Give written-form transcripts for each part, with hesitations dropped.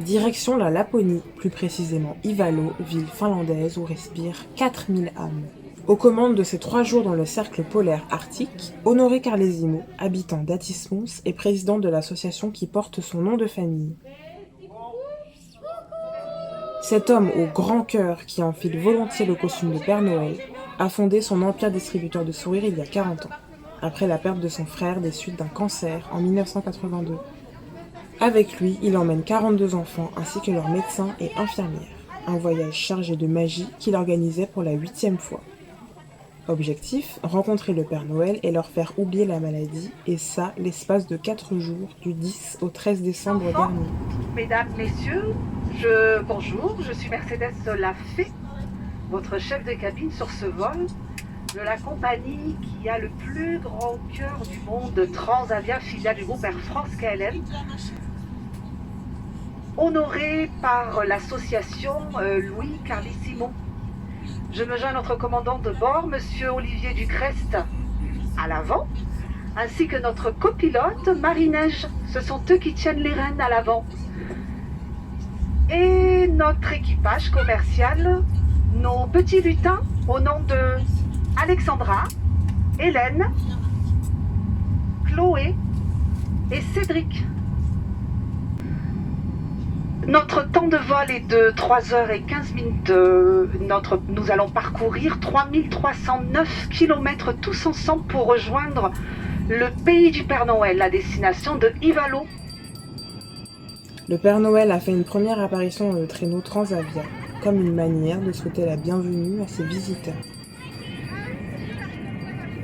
Direction la Laponie, plus précisément Ivalo, ville finlandaise où respirent 4000 âmes. Aux commandes de ces 3 jours dans le cercle polaire arctique, Honoré Carlesimo, habitant d'Atis-Mons, est président de l'association qui porte son nom de famille. Cet homme au grand cœur qui enfile volontiers le costume de Père Noël a fondé son empire distributeur de sourires il y a 40 ans, après la perte de son frère des suites d'un cancer en 1982. Avec lui, il emmène 42 enfants ainsi que leurs médecins et infirmières. Un voyage chargé de magie qu'il organisait pour la 8e fois. Objectif, rencontrer le Père Noël et leur faire oublier la maladie, et ça, l'espace de 4 jours, du 10 au 13 décembre dernier. Mesdames, Messieurs, bonjour, je suis Mercedes Lafay, votre chef de cabine sur ce vol de la compagnie qui a le plus grand cœur du monde, Transavia, filiale du groupe Air France KLM, honoré par l'association Louis Carlissimo. Je me joins à notre commandant de bord, Monsieur Olivier Ducrest, à l'avant, ainsi que notre copilote, Marie-Neige. Ce sont eux qui tiennent les rênes à l'avant. Et notre équipage commercial, nos petits lutins, au nom de Alexandra, Hélène, Chloé et Cédric. Notre temps de vol est de 3h15. Nous allons parcourir 3309 km tous ensemble pour rejoindre le pays du Père Noël, la destination de Ivalo. Le Père Noël a fait une première apparition dans le traîneau Transavia, comme une manière de souhaiter la bienvenue à ses visiteurs.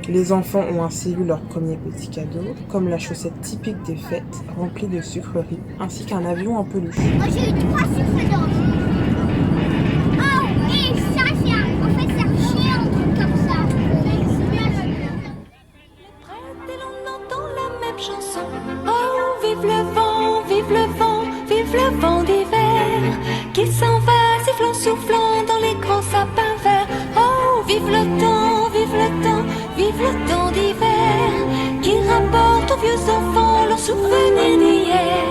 Les enfants ont ainsi eu leur premier petit cadeau, comme la chaussette typique des fêtes, remplie de sucreries, ainsi qu'un avion en peluche. Moi j'ai eu 3 sucres d'or. Oh, et ça c'est en fait c'est un chien, un truc comme ça. Et l'on entend la même chanson. Oh, vive le vent, vive le vent, vive le vent d'hiver qui s'en va sifflant, soufflant dans les grands sapins verts. Oh, vive le temps, vive le temps, vive le temps d'hiver qui rapporte aux vieux enfants leurs souvenirs d'hier.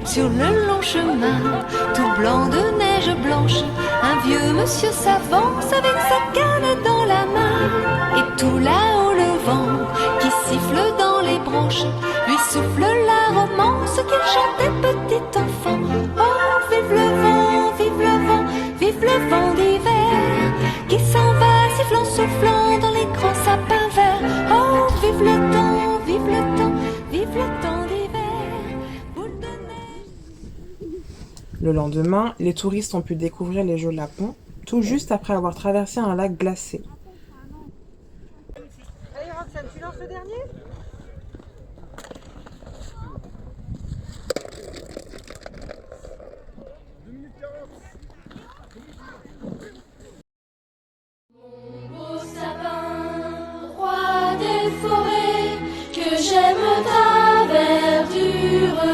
Sur le long chemin, tout blanc de neige blanche, un vieux monsieur s'avance avec sa canne dans la main. Et tout là-haut le vent qui siffle dans les branches lui souffle la romance qu'il chantait petit enfant. Oh, vive le vent, vive le vent, vive le vent d'hiver qui s'en va sifflant, soufflant dans les grands sapins verts. Oh, vive le temps, vive le temps, vive le temps d'hiver, boule de neige. Le lendemain, les touristes ont pu découvrir les Jeux Lapons, tout juste après avoir traversé un lac glacé. Allez Roxane, tu lances le dernier ? Beau sapin, roi des forêts, que j'aime ta verdure.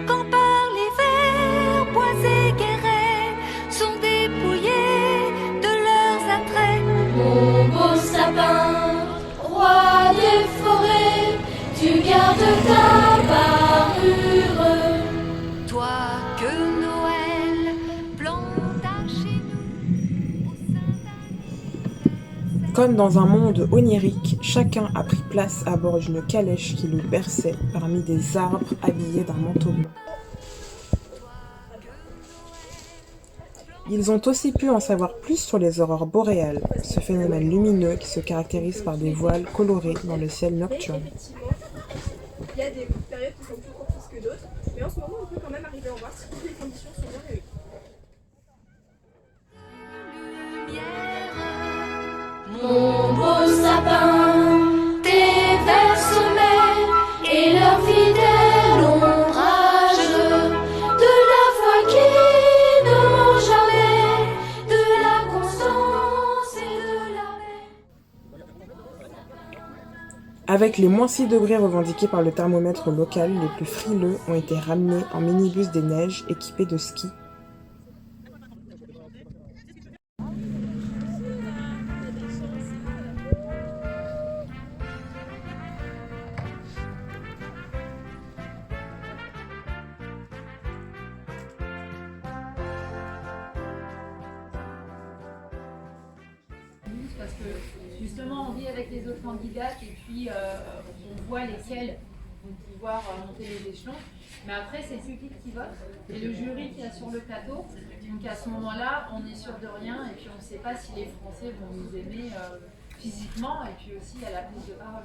Quand par l'hiver, bois et guérets sont dépouillés de leurs attraits. Mon beau sapin, roi des forêts, tu gardes ta parure. Toi que Noël planta chez nous au sein d'un Comme dans un monde onirique, chacun a pris place à bord d'une calèche qui le berçait parmi des arbres habillés d'un manteau blanc. Ils ont aussi pu en savoir plus sur les aurores boréales, ce phénomène lumineux qui se caractérise par des voiles colorées dans le ciel nocturne. Effectivement, il y a des périodes qui sont plus propices que d'autres, mais en ce moment, on peut quand même arriver à en voir si toutes les conditions sont bien réunies. Mon beau sapin, tes verts sommets et leur fidèle ombrage, de la foi qui ne ment jamais, de la constance et de la paix. Avec les moins 6 degrés revendiqués par le thermomètre local, les plus frileux ont été ramenés en minibus des neiges équipés de skis. parce que justement on vit avec les autres candidates et puis on voit lesquelles vont pouvoir monter les échelons. Mais après, c'est le public qui vote et le jury qui est sur le plateau. Donc à ce moment-là, on est sûr de rien et puis on ne sait pas si les Français vont nous aimer physiquement et puis aussi à la prise de parole.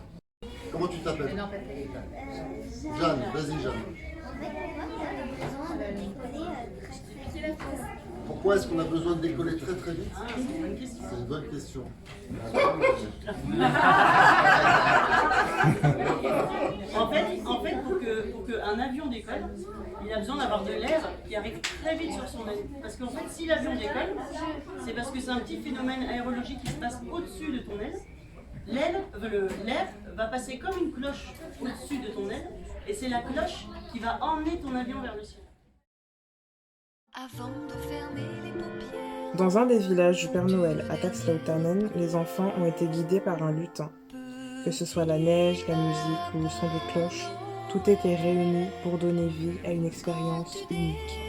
Comment tu t'appelles? Non, pas télé. Jeanne, vas-y Jeanne. Pourquoi est-ce qu'on a besoin de décoller très très vite? C'est une bonne question. En fait, pour qu'un avion décolle, il a besoin d'avoir de l'air qui arrive très vite sur son aile. Parce qu'en fait, si l'avion décolle, c'est parce que c'est un petit phénomène aérologique qui se passe au-dessus de ton aile. L'air va passer comme une cloche au-dessus de ton aile, et c'est la cloche qui va emmener ton avion vers le ciel. Avant de fermer les paupières. Dans un des villages du Père Noël, à Kaiserslautern, les enfants ont été guidés par un lutin. Que ce soit la neige, la musique ou le son des cloches, tout était réuni pour donner vie à une expérience unique.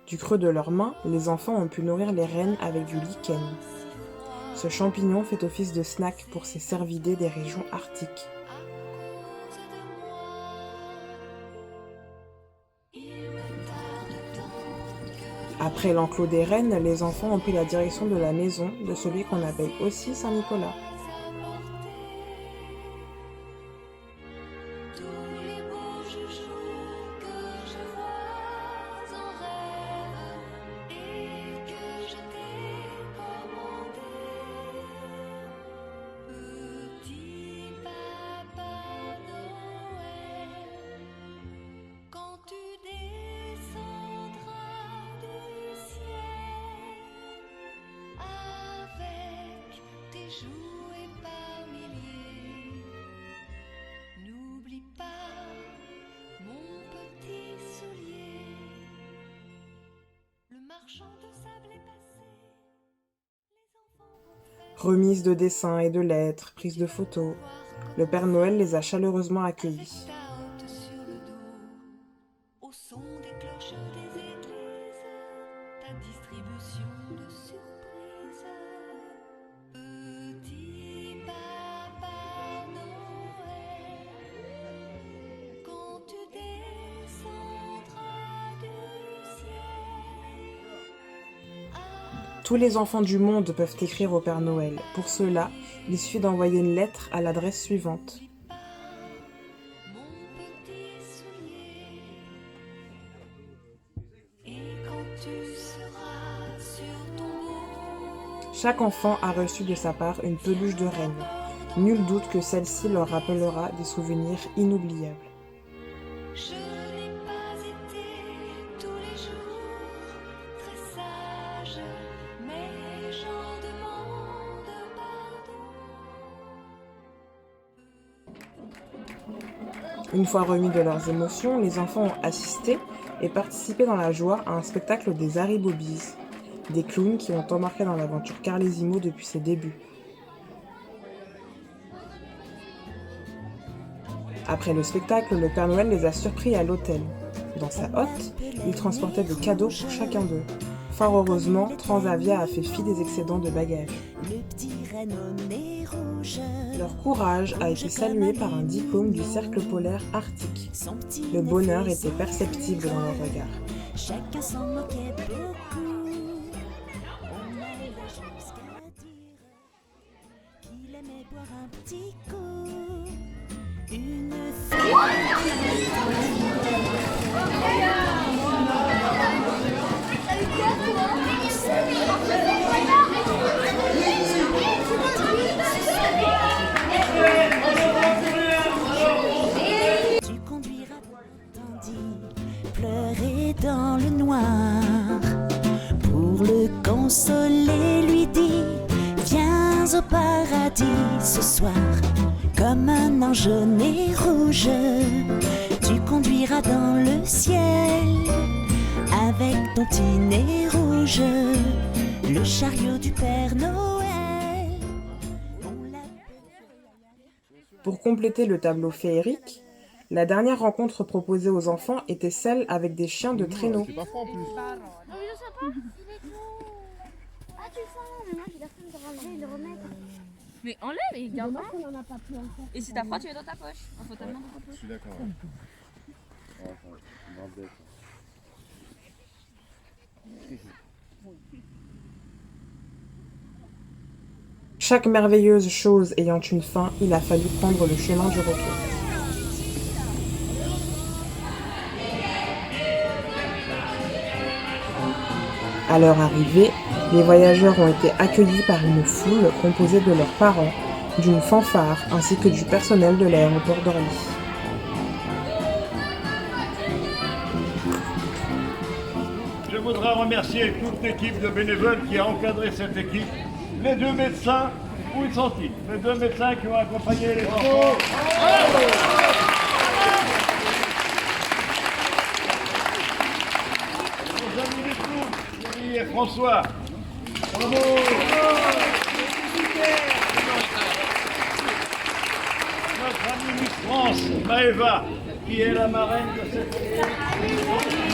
Du creux de leurs mains, les enfants ont pu nourrir les rennes avec du lichen. Ce champignon fait office de snack pour ces cervidés des régions arctiques. Après l'enclos des rennes, les enfants ont pris la direction de la maison de celui qu'on appelle aussi Saint-Nicolas. Jouer par milliers. N'oublie pas mon petit soulier. Le marchand de sable est passé. Les enfants Remise de dessins et de lettres, prise de photos, le Père Noël les a chaleureusement accueillis. sur le dos, au son des cloches des églises, ta distribution de surprises. Petit Papa Noël, quand tu descendras du ciel. Tous les enfants du monde peuvent écrire au Père Noël. Pour cela, il suffit d'envoyer une lettre à l'adresse suivante. Mon petit soulier. Et quand tu seras sur ton beau. Chaque enfant a reçu de sa part une peluche de reine. Nul doute que celle-ci leur rappellera des souvenirs inoubliables. Je n'ai pas été tous les jours très sage, mais j'en demande pardon. Une fois remis de leurs émotions, les enfants ont assisté et participé dans la joie à un spectacle des Haribo-Bees, des clowns qui ont embarqué dans l'aventure Carlesimo depuis ses débuts. Après le spectacle, le Père Noël les a surpris à l'hôtel. Dans sa hotte, il transportait des cadeaux pour chacun d'eux. Fort heureusement, Transavia a fait fi des excédents de bagages. Leur courage a été salué par un diplôme du Cercle polaire arctique. Le bonheur était perceptible dans leur regard. Chacun s'en moquait beaucoup. On allait jusqu'à dire qu'il aimait boire un petit coup. Une tu conduiras, tandis pleurer dans le noir. Pour le consoler, lui dit, viens. viens au paradis ce soir. Comme un ange au nez rouge, tu conduiras dans le ciel. Avec ton petit nez rouge, le chariot du Père Noël. Pour compléter le tableau féerique, la dernière rencontre proposée aux enfants était celle avec des chiens de traîneau. Ah, tu le sens, mais moi j'ai la flemme de relever et de remettre. Mais enlève et garde pas. Et si t'as froid, tu mets dans ta poche. Faut ta main dans ta poche. Je suis d'accord. Chaque merveilleuse chose ayant une fin, il a fallu prendre le chemin du retour. À leur arrivée, les voyageurs ont été accueillis par une foule composée de leurs parents, d'une fanfare ainsi que du personnel de l'aéroport d'Orly. Je voudrais remercier toute l'équipe de bénévoles qui a encadré cette équipe. Les 2 médecins, où ils sont-ils? Les 2 médecins qui ont accompagné les enfants. Nos amis les fous, Thierry et François. Bravo. Notre amie Miss France, Maëva, qui est la marraine de cette équipe.